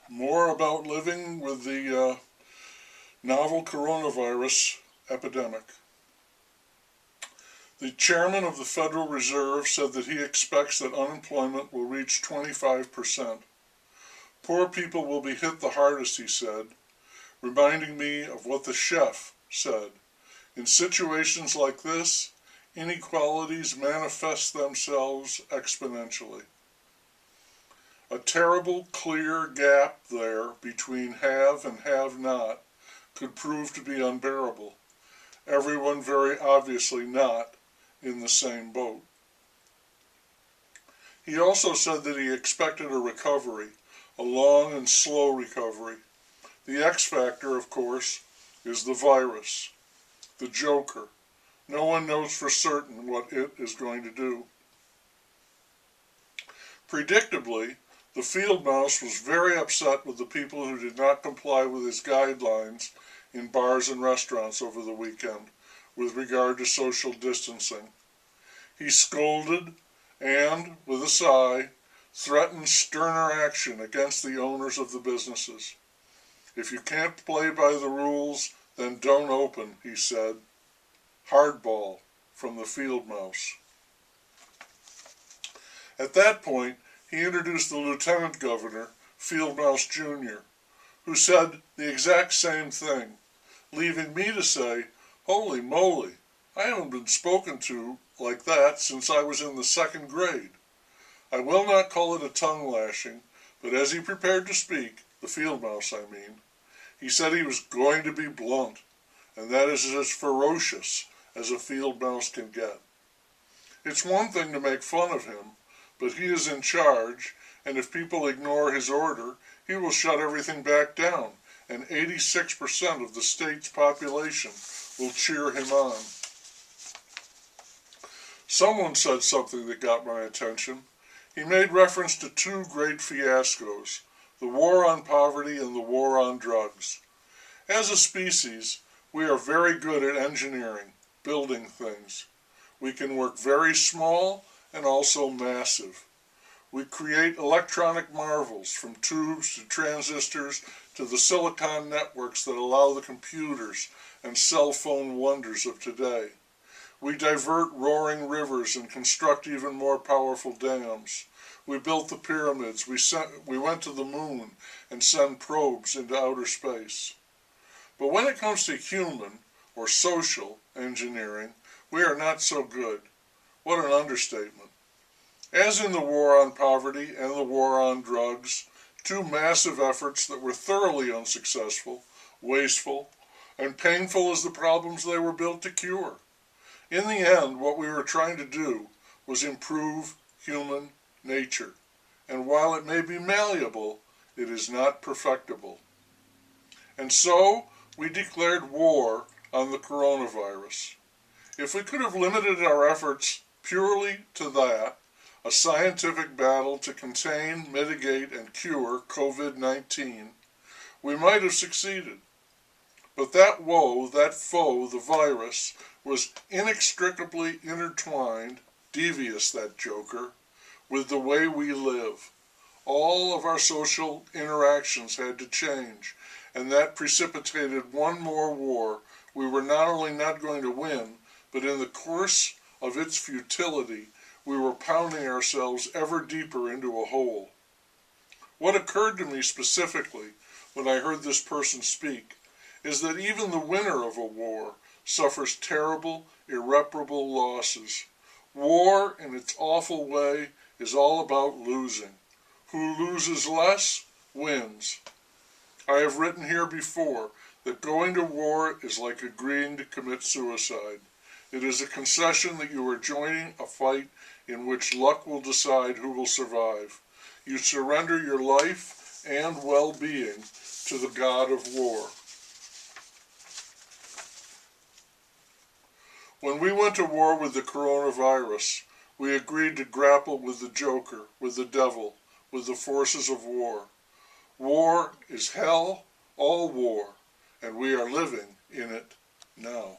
more about living with the novel coronavirus epidemic. The chairman of the Federal Reserve said that he expects that unemployment will reach 25%. Poor people will be hit the hardest, he said, reminding me of what the chef said. In situations like this, inequalities manifest themselves exponentially. A terrible, clear gap there between have and have not could prove to be unbearable. Everyone very obviously not in the same boat. He also said that he expected a recovery, a long and slow recovery. The X factor, of course, is the virus, the joker. No one knows for certain what it is going to do. Predictably, the field mouse was very upset with the people who did not comply with his guidelines in bars and restaurants over the weekend with regard to social distancing. He scolded and, with a sigh, threatened sterner action against the owners of the businesses. If you can't play by the rules, then don't open, he said. Hardball from the field mouse. At that point, he introduced the Lieutenant Governor, Field Mouse Jr., who said the exact same thing, leaving me to say, "Holy moly, I haven't been spoken to like that since I was in the 2nd grade." I will not call it a tongue lashing, but as he prepared to speak, the field mouse I mean, he said he was going to be blunt, and that is as ferocious as a field mouse can get. It's one thing to make fun of him, but he is in charge, and if people ignore his order, he will shut everything back down, and 86% of the state's population will cheer him on. Someone said something that got my attention. He made reference to two great fiascos, the war on poverty and the war on drugs. As a species, we are very good at engineering, building things. We can work very small and also massive. We create electronic marvels, from tubes to transistors to the silicon networks that allow the computers and cell phone wonders of today. We divert roaring rivers and construct even more powerful dams. We built the pyramids, we went to the moon and sent probes into outer space. But when it comes to human or social engineering, we are not so good. What an understatement. As in the war on poverty and the war on drugs, two massive efforts that were thoroughly unsuccessful, wasteful, and painful as the problems they were built to cure. In the end, what we were trying to do was improve human nature, and while it may be malleable, it is not perfectible. And so, we declared war on the coronavirus. If we could have limited our efforts purely to that, a scientific battle to contain, mitigate, and cure COVID-19, we might have succeeded. But that woe, that foe, the virus, was inextricably intertwined, devious that joker, with the way we live. All of our social interactions had to change, and that precipitated one more war we were not only not going to win, but in the course of its futility, we were pounding ourselves ever deeper into a hole. What occurred to me specifically when I heard this person speak is that even the winner of a war suffers terrible, irreparable losses. War, in its awful way, is all about losing. Who loses less, wins. I have written here before that going to war is like agreeing to commit suicide. It is a concession that you are joining a fight in which luck will decide who will survive. You surrender your life and well-being to the god of war. When we went to war with the coronavirus, we agreed to grapple with the joker, with the devil, with the forces of war. War is hell, all war, and we are living in it now.